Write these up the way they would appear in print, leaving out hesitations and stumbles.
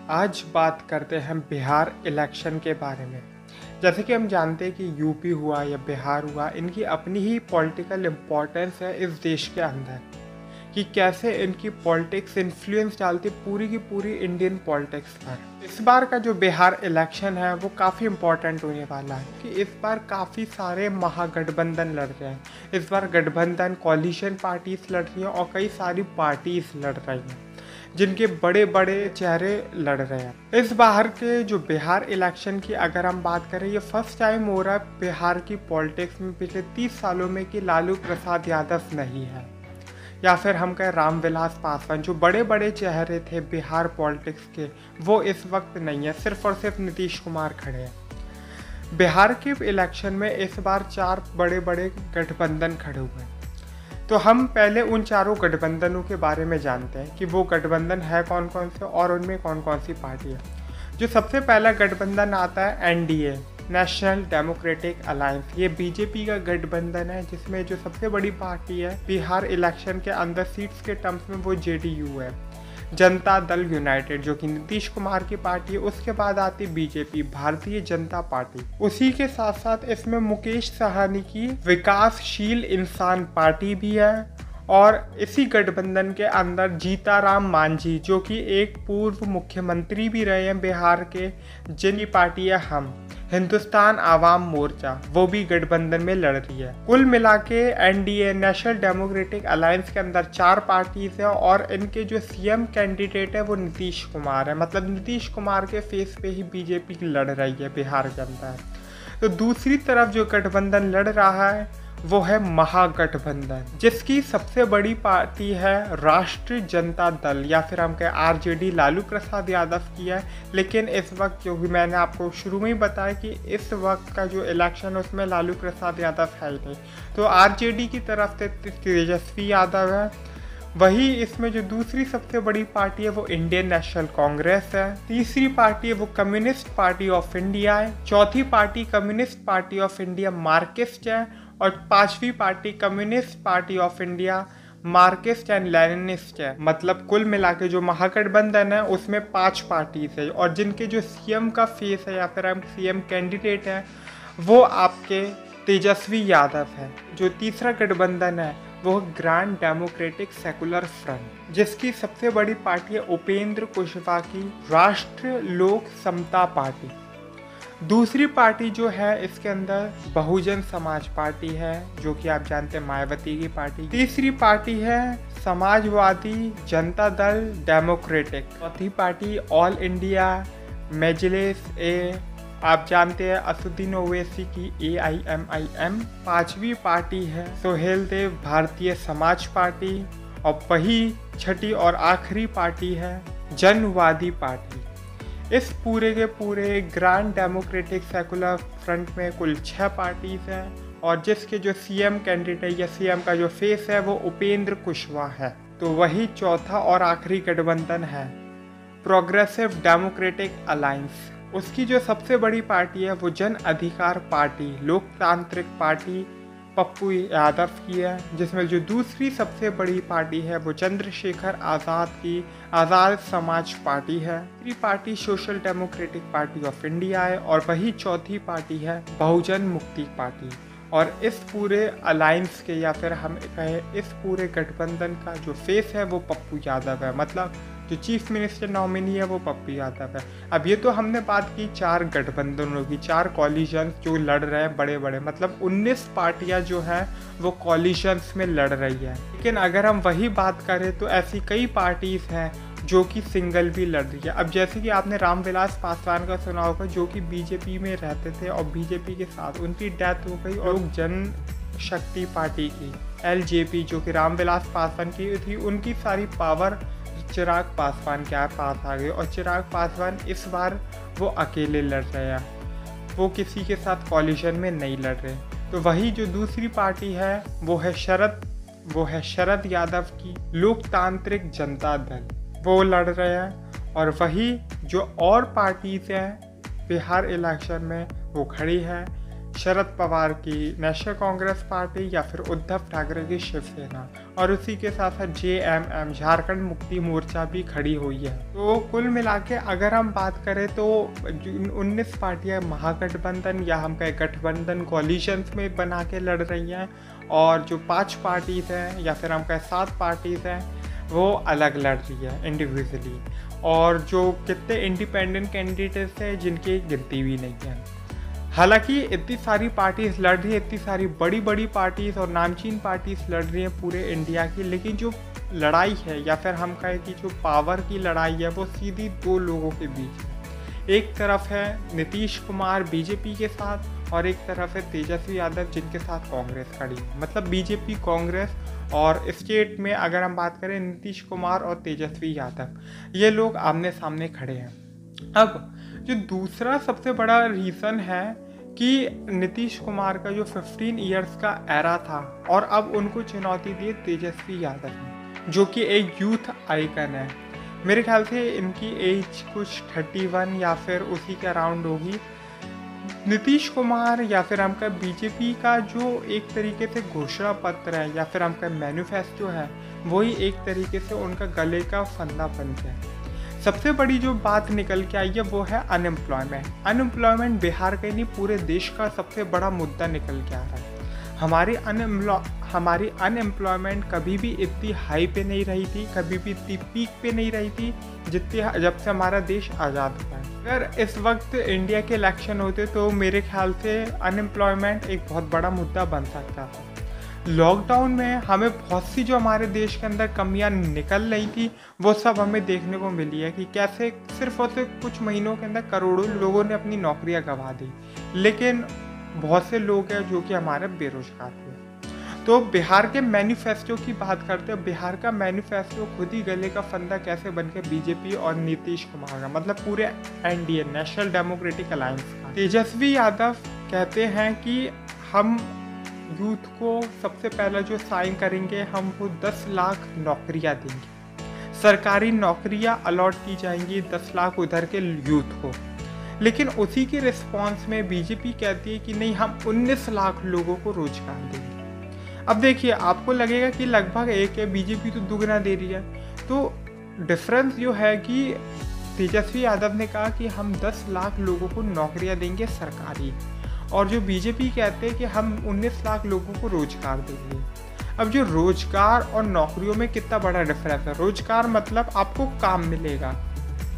आज बात करते हैं बिहार इलेक्शन के बारे में। जैसे कि हम जानते हैं कि यूपी हुआ या बिहार हुआ, इनकी अपनी ही पॉलिटिकल इम्पोर्टेंस है इस देश के अंदर, कि कैसे इनकी पॉलिटिक्स इन्फ्लुएंस डालती पूरी की पूरी इंडियन पॉलिटिक्स पर। इस बार का जो बिहार इलेक्शन है वो काफ़ी इम्पोर्टेंट होने वाला है कि इस बार काफ़ी सारे महागठबंधन लड़ रहे हैं। इस बार गठबंधन कॉलिशन पार्टीज लड़ रही हैं और कई सारी पार्टीज लड़ रही हैं जिनके बड़े बड़े चेहरे लड़ रहे हैं। इस बार के जो बिहार इलेक्शन की अगर हम बात करें, ये फर्स्ट टाइम हो रहा है बिहार की पॉलिटिक्स में पिछले 30 सालों में कि लालू प्रसाद यादव नहीं है, या फिर हम कहें रामविलास पासवान, जो बड़े बड़े चेहरे थे बिहार पॉलिटिक्स के, वो इस वक्त नहीं है। सिर्फ और सिर्फ नीतीश कुमार खड़े हैं। बिहार के इलेक्शन में इस बार 4 बड़े बड़े गठबंधन खड़े हुए हैं। तो हम पहले उन चारों गठबंधनों के बारे में जानते हैं कि वो गठबंधन है कौन कौन से और उनमें कौन कौन सी पार्टी है। जो सबसे पहला गठबंधन आता है एनडीए, नेशनल डेमोक्रेटिक अलायंस। ये बीजेपी का गठबंधन है जिसमें जो सबसे बड़ी पार्टी है बिहार इलेक्शन के अंदर सीट्स के टर्म्स में वो जेडीयू है, जनता दल यूनाइटेड, जो कि नीतीश कुमार की पार्टी है। उसके बाद आती बीजेपी, भारतीय जनता पार्टी। उसी के साथ साथ इसमें मुकेश साहनी की विकासशील इंसान पार्टी भी है, और इसी गठबंधन के अंदर जीताराम मांझी, जो कि एक पूर्व मुख्यमंत्री भी रहे हैं बिहार के, जिनकी पार्टी है हम, हिंदुस्तान आवाम मोर्चा, वो भी गठबंधन में लड़ रही है। कुल मिला के एनडीए, नेशनल डेमोक्रेटिक अलायंस के अंदर 4 पार्टीज है, और इनके जो सीएम कैंडिडेट है वो नीतीश कुमार है। मतलब नीतीश कुमार के फेस पे ही बीजेपी लड़ रही है बिहार के अंदर। तो दूसरी तरफ जो गठबंधन लड़ रहा है वो है महागठबंधन, जिसकी सबसे बड़ी पार्टी है राष्ट्रीय जनता दल, या फिर हम कहें आरजेडी, लालू प्रसाद यादव की है। लेकिन इस वक्त, जो भी मैंने आपको शुरू में ही बताया कि इस वक्त का जो इलेक्शन है उसमें लालू प्रसाद यादव है ही नहीं, तो आरजेडी की तरफ से तेजस्वी यादव है। वही इसमें जो दूसरी सबसे बड़ी पार्टी है वो इंडियन नेशनल कांग्रेस है। तीसरी पार्टी है वो कम्युनिस्ट पार्टी ऑफ इंडिया है। चौथी party communist party of India Marxist है, और 5वीं party communist party of India Marxist and Leninist है। मतलब कुल मिला के जो महागठबंधन है उसमें 5 पार्टीज है, और जिनके जो सीएम का फेस है या फिर हम सीएम कैंडिडेट है वो आपके तेजस्वी यादव है। जो तीसरा गठबंधन है वो ग्रांड डेमोक्रेटिक सेकुलर फ्रंट, जिसकी सबसे बड़ी पार्टी है उपेंद्र कुशवाहा की राष्ट्रीय लोक समता पार्टी। दूसरी पार्टी जो है इसके अंदर बहुजन समाज पार्टी है, जो कि आप जानते हैं मायावती की पार्टी। तीसरी पार्टी है समाजवादी जनता दल डेमोक्रेटिक। चौथी पार्टी ऑल इंडिया मजलिस ए, आप जानते हैं असदुद्दीन ओवैसी की AIMIM। 5वीं पार्टी है सोहेल देव भारतीय समाज पार्टी, और वही 6ठी और आखिरी पार्टी है जनवादी पार्टी। इस पूरे के पूरे ग्रांड डेमोक्रेटिक सेकुलर फ्रंट में कुल 6 पार्टीज हैं, और जिसके जो सीएम कैंडिडेट या सीएम का जो फेस है वो उपेंद्र कुशवाहा है। तो वही चौथा और आखिरी गठबंधन है प्रोग्रेसिव डेमोक्रेटिक अलायंस। उसकी जो सबसे बड़ी पार्टी है वो जन अधिकार पार्टी, लोकतांत्रिक पार्टी पप्पू यादव की है, जिसमें जो दूसरी सबसे बड़ी पार्टी है वो चंद्रशेखर आज़ाद की आज़ाद समाज पार्टी है। तीसरी party social democratic party of India है, और वही चौथी पार्टी है बहुजन मुक्ति पार्टी। और इस पूरे अलायंस के, या फिर हम कहें इस पूरे गठबंधन का जो फेस है वो पप्पू यादव है। मतलब जो चीफ मिनिस्टर नॉमिनी है वो पप्पू यादव है। अब ये तो हमने बात की 4 गठबंधनों की, 4 कॉलिशंस जो लड़ रहे हैं बड़े बड़े, मतलब 19 पार्टियां जो हैं वो कॉलिशंस में लड़ रही है। लेकिन अगर हम वही बात करें तो ऐसी कई पार्टीज हैं जो कि सिंगल भी लड़ रही है। अब जैसे कि आपने रामविलास पासवान का सुना होगा, जो कि बीजेपी में रहते थे और बीजेपी के साथ उनकी डेथ हो गई, और जनशक्ति पार्टी की LJP, जो कि रामविलास पासवान की थी, उनकी सारी पावर चिराग पासवान के पास आ गए, और चिराग पासवान इस बार वो अकेले लड़ रहे हैं, वो किसी के साथ कॉलिशन में नहीं लड़ रहे। तो वही जो दूसरी पार्टी है वो है शरद यादव की लोकतांत्रिक जनता दल, वो लड़ रहे हैं। और वही जो और पार्टीज हैं बिहार इलेक्शन में वो खड़ी है शरद पवार की नेशनल कांग्रेस पार्टी, या फिर उद्धव ठाकरे की शिवसेना, और उसी के साथ साथ JMM झारखंड मुक्ति मोर्चा भी खड़ी हुई है। तो कुल मिला के अगर हम बात करें तो 19 पार्टियां महागठबंधन या हम कहें गठबंधन कॉलिशंस में बना के लड़ रही हैं, और जो 5 पार्टीज़ हैं या फिर हम कहें 7 पार्टीज़ हैं वो अलग लड़ रही है इंडिविजुअली, और जो कितने इंडिपेंडेंट कैंडिडेट्स हैं जिनकी गिनती भी नहीं है। हालांकि इतनी सारी पार्टीज लड़ रही है, इतनी सारी बड़ी बड़ी पार्टीज और नामचीन पार्टीज लड़ रही हैं पूरे इंडिया की, लेकिन जो लड़ाई है या फिर हम कहें कि जो पावर की लड़ाई है वो सीधी 2 लोगों के बीच है। एक तरफ है नीतीश कुमार बीजेपी के साथ, और एक तरफ है तेजस्वी यादव जिनके साथ कांग्रेस खड़ी है। मतलब बीजेपी, कांग्रेस, और स्टेट में अगर हम बात करें नीतीश कुमार और तेजस्वी यादव, ये लोग आमने सामने खड़े हैं। अब जो दूसरा सबसे बड़ा रीज़न है कि नीतीश कुमार का जो 15 इयर्स का एरा था और अब उनको चुनौती दी तेजस्वी यादव ने, जो कि एक यूथ आइकन है। मेरे ख्याल से इनकी एज कुछ 31 या फिर उसी के अराउंड होगी। नीतीश कुमार या फिर हम कहें बीजेपी का जो एक तरीके से घोषणा पत्र है या फिर हम कहें मैनिफेस्टो है, वही एक तरीके से उनका गले का फंदा बन गया है। सबसे बड़ी जो बात निकल के आई है वो है अनएम्प्लॉयमेंट बिहार का ही नहीं पूरे देश का सबसे बड़ा मुद्दा निकल के आ रहा है। हमारी अनएम्प्लॉयमेंट कभी भी इतनी हाई पे नहीं रही थी, कभी भी इतनी पीक पे नहीं रही थी जितनी जब से हमारा देश आज़ाद हुआ है। अगर इस वक्त इंडिया के इलेक्शन होते तो मेरे ख्याल से अनएम्प्लॉयमेंट एक बहुत बड़ा मुद्दा बन सकता था। लॉकडाउन में हमें बहुत सी जो हमारे देश के अंदर कमियां निकल रही थी वो सब हमें देखने को मिली है कि कैसे सिर्फ और सिर्फ कुछ महीनों के अंदर करोड़ों लोगों ने अपनी नौकरियां गंवा दी, लेकिन बहुत से लोग हैं जो कि हमारे बेरोजगार थे। तो बिहार के मैनिफेस्टो की बात करते हैं। बिहार का मैनिफेस्टो खुद ही गले का फंदा कैसे बन के बीजेपी और नीतीश कुमार का, मतलब पूरे NDA नेशनल डेमोक्रेटिक अलायंस का। तेजस्वी यादव कहते हैं कि हम यूथ को सबसे पहला जो साइन करेंगे हम वो 10 लाख नौकरियां देंगे, सरकारी नौकरियां अलॉट की जाएंगी 10 लाख उधर के यूथ को। लेकिन उसी के रिस्पांस में बीजेपी कहती है कि नहीं, हम 19 लाख लोगों को रोजगार देंगे। अब देखिए, आपको लगेगा कि लगभग एक है, बीजेपी तो दुगना दे रही है। तो डिफरेंस जो है कि तेजस्वी यादव ने कहा कि हम 10 लाख लोगों को नौकरियां देंगे सरकारी, और जो बीजेपी कहते हैं कि हम 19 लाख लोगों को रोजगार देंगे। अब जो रोजगार और नौकरियों में कितना बड़ा डिफरेंस है। रोजगार मतलब आपको काम मिलेगा,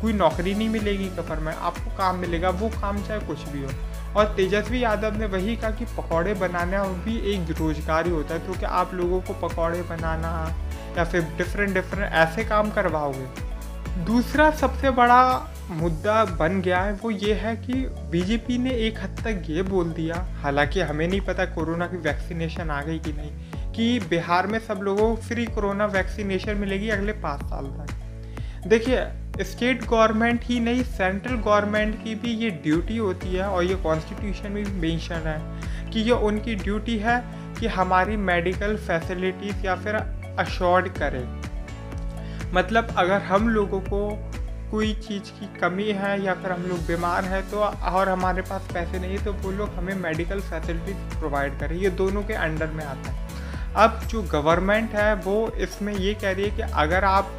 कोई नौकरी नहीं मिलेगी गवर्नमेंट, आपको काम मिलेगा, वो काम चाहे कुछ भी हो। और तेजस्वी यादव ने वही कहा कि पकौड़े बनाना भी एक रोजगार ही होता है, तो क्या आप लोगों को पकौड़े बनाना या फिर डिफरेंट ऐसे काम करवाओगे। दूसरा सबसे बड़ा मुद्दा बन गया है वो ये है कि बीजेपी ने एक हद तक ये बोल दिया, हालांकि हमें नहीं पता कोरोना की वैक्सीनेशन आ गई कि नहीं, कि बिहार में सब लोगों को फ्री कोरोना वैक्सीनेशन मिलेगी अगले 5 साल तक। देखिए, स्टेट गवर्नमेंट ही नहीं, सेंट्रल गवर्नमेंट की भी ये ड्यूटी होती है, और ये कॉन्स्टिट्यूशन में भी मेंशन है कि ये उनकी ड्यूटी है कि हमारी मेडिकल फैसिलिटीज़ या फिर अश्योर्ड करे। मतलब अगर हम लोगों को कोई चीज़ की कमी है या फिर हम लोग बीमार हैं तो और हमारे पास पैसे नहीं है तो वो लोग हमें मेडिकल फैसिलिटीज प्रोवाइड करें, ये दोनों के अंडर में आता है। अब जो गवर्नमेंट है वो इसमें ये कह रही है कि अगर आप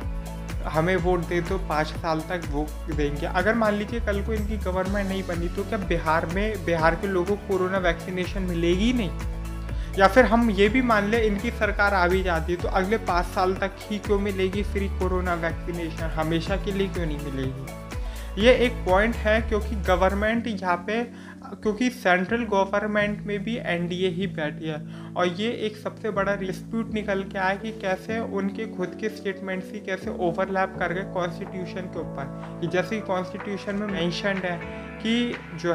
हमें वोट दे तो 5 साल तक वो देंगे। अगर मान लीजिए कल को इनकी गवर्नमेंट नहीं बनी तो क्या बिहार के लोगों को कोरोना वैक्सीनेशन मिलेगी नहीं? या फिर हम ये भी मान लें इनकी सरकार आ भी जाती है तो अगले 5 साल तक ही क्यों मिलेगी फ्री कोरोना वैक्सीनेशन, हमेशा के लिए क्यों नहीं मिलेगी? ये एक पॉइंट है, क्योंकि गवर्नमेंट यहाँ पे, क्योंकि सेंट्रल गवर्नमेंट में भी NDA ही बैठी है, और ये एक सबसे बड़ा डिस्प्यूट निकल के आया कि कैसे उनके खुद के स्टेटमेंट्स ही कैसे ओवरलैप कर गए कॉन्स्टिट्यूशन के ऊपर। कि जैसे कॉन्स्टिट्यूशन में मेंशन्ड है कि जो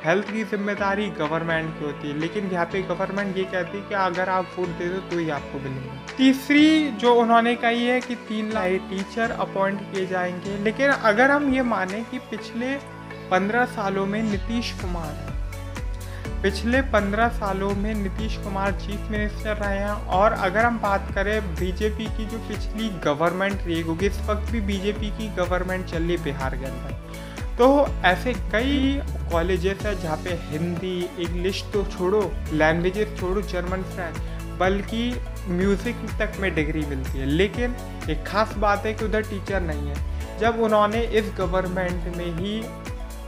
हेल्थ की जिम्मेदारी गवर्नमेंट की होती है, लेकिन यहाँ पे गवर्नमेंट ये कहती है कि अगर आप वोट दे दो तो ही आपको मिलेगा। तीसरी जो उन्होंने कही है कि 3 लाख टीचर अपॉइंट किए जाएंगे। लेकिन अगर हम ये माने कि पिछले 15 सालों में नीतीश कुमार चीफ मिनिस्टर रहे हैं, और अगर हम बात करें बीजेपी की जो पिछली गवर्नमेंट रही होगी, इस वक्त भी बीजेपी की गवर्नमेंट चल रही बिहार के अंदर, तो ऐसे कई कॉलेजेस हैं जहाँ पे हिंदी, इंग्लिश तो छोड़ो, लैंग्वेजेस छोड़ो, जर्मन, फ्रेंच, बल्कि म्यूज़िक तक में डिग्री मिलती है। लेकिन एक ख़ास बात है कि उधर टीचर नहीं है। जब उन्होंने इस गवर्नमेंट में ही,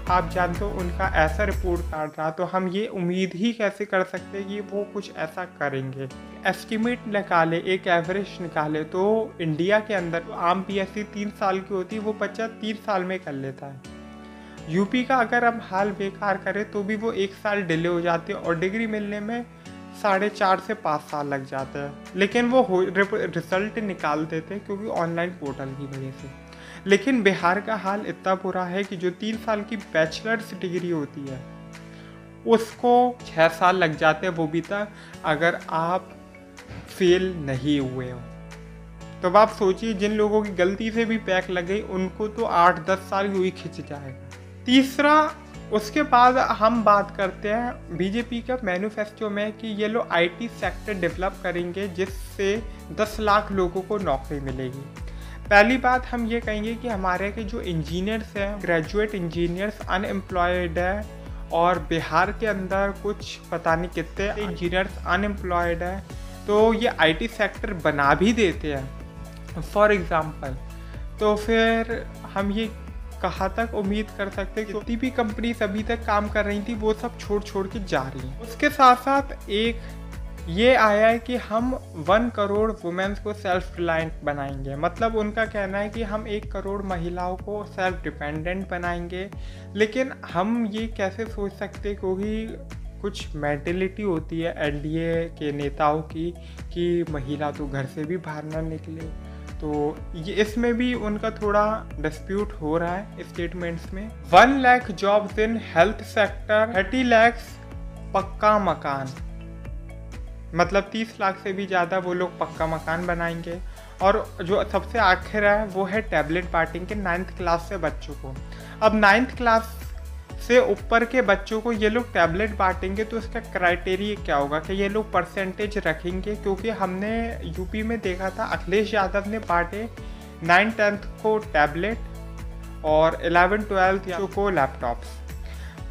आप जानते हो, उनका ऐसा रिपोर्ट कार्ड रहा, तो हम ये उम्मीद ही कैसे कर सकते हैं कि वो कुछ ऐसा करेंगे। एस्टिमेट निकाले, एक एवरेज निकाले तो इंडिया के अंदर आम पीएससी 3 साल की होती है, वो बच्चा 3 साल में कर लेता है। यूपी का अगर हम हाल बेकार करें तो भी वो 1 साल डिले हो जाते हैं और डिग्री मिलने में 4.5 से 5 साल लग जाते हैं। लेकिन वो रिजल्ट निकाल देते हैं क्योंकि ऑनलाइन पोर्टल की वजह से। लेकिन बिहार का हाल इतना बुरा है कि जो 3 साल की बैचलर्स डिग्री होती है उसको 6 साल लग जाते हैं, वो भी तक अगर आप फेल नहीं हुए हो। तो अब आप सोचिए, जिन लोगों की गलती से भी बैक लग गई उनको तो 8-10 साल ही खिंच जाएगा। तीसरा, उसके बाद हम बात करते हैं बीजेपी का मैनिफेस्टो में कि ये लोग आईटी सेक्टर डेवलप करेंगे जिससे 10 लाख लोगों को नौकरी मिलेगी। पहली बात हम ये कहेंगे कि हमारे के जो इंजीनियर्स हैं, ग्रेजुएट इंजीनियर्स अनएम्प्लॉयड है, और बिहार के अंदर कुछ पता नहीं कितने इंजीनियर्स अनएम्प्लॉयड है, तो ये आईटी सेक्टर बना भी देते हैं फॉर एग्ज़ाम्पल। तो फिर हम ये कहाँ तक उम्मीद कर सकते हैं कि जितनी भी कंपनीज अभी तक काम कर रही थी वो सब छोड़ के जा रही हैं। उसके साथ साथ एक ये आया है कि हम 1 करोड़ वुमेन्स को सेल्फ रिलायंट बनाएंगे। मतलब उनका कहना है कि हम 1 करोड़ महिलाओं को सेल्फ डिपेंडेंट बनाएंगे। लेकिन हम ये कैसे सोच सकते, क्योंकि कुछ मेंटेलिटी होती है एनडीए के नेताओं की कि महिला तो घर से भी बाहर ना निकले, तो ये इसमें भी उनका थोड़ा डिस्प्यूट हो रहा है स्टेटमेंट्स में। 1 lakh jobs in health sector, 30 lakh पक्का मकान, मतलब 30 लाख से भी ज़्यादा वो लोग पक्का मकान बनाएंगे। और जो सबसे आखिर है वो है टैबलेट बांटेंगे 9th क्लास से बच्चों को। अब 9th क्लास से ऊपर के बच्चों को ये लोग टैबलेट बांटेंगे, तो इसका क्राइटेरिया क्या होगा कि ये लोग परसेंटेज रखेंगे? क्योंकि हमने यूपी में देखा था अखिलेश यादव ने बांटे 9th-10th को टैबलेट और 11th-12th को लैपटॉप्स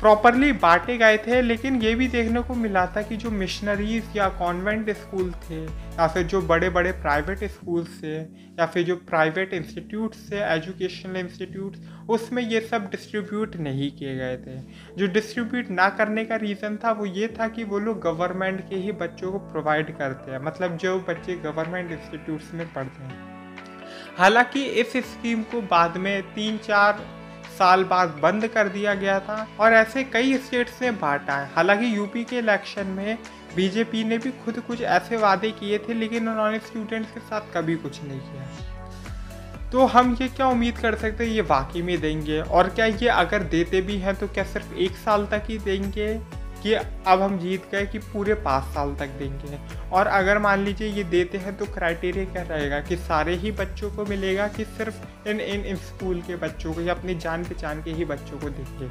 प्रॉपरली बांटे गए थे। लेकिन ये भी देखने को मिला था कि जो मिशनरीज या कॉन्वेंट स्कूल थे, या फिर जो बड़े बड़े प्राइवेट स्कूल थे, या फिर जो प्राइवेट इंस्टीट्यूट्स थे, एजुकेशनल इंस्टीट्यूट्स, उसमें ये सब डिस्ट्रीब्यूट नहीं किए गए थे। जो डिस्ट्रीब्यूट ना करने का रीज़न था वो ये था कि वो लोग गवर्नमेंट के ही बच्चों को प्रोवाइड करते हैं, मतलब जो बच्चे गवर्नमेंट इंस्टीट्यूट्स में पढ़ते हैं। हालांकि इस स्कीम को बाद में 3-4 साल बाद बंद कर दिया गया था और ऐसे कई स्टेट्स ने बांटा है। हालांकि यूपी के इलेक्शन में बीजेपी ने भी खुद कुछ ऐसे वादे किए थे, लेकिन उन्होंने स्टूडेंट्स के साथ कभी कुछ नहीं किया। तो हम ये क्या उम्मीद कर सकते हैं ये वाकई में देंगे? और क्या ये अगर देते भी हैं तो क्या सिर्फ 1 साल तक ही देंगे, कि अब हम जीत गए कि पूरे 5 साल तक देंगे? और अगर मान लीजिए ये देते हैं तो क्राइटेरिया क्या रहेगा, कि सारे ही बच्चों को मिलेगा कि सिर्फ इन स्कूल के बच्चों को या अपनी जान पहचान के ही बच्चों को देंगे?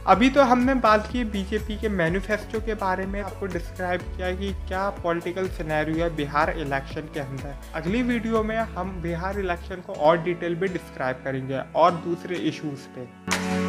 अभी तो हमने बात की बीजेपी के मैनिफेस्टो के बारे में, आपको डिस्क्राइब किया कि क्या पॉलिटिकल सिनेरियो है बिहार इलेक्शन के अंदर। अगली वीडियो में हम बिहार इलेक्शन को और डिटेल में डिस्क्राइब करेंगे और दूसरे इश्यूज़ पे।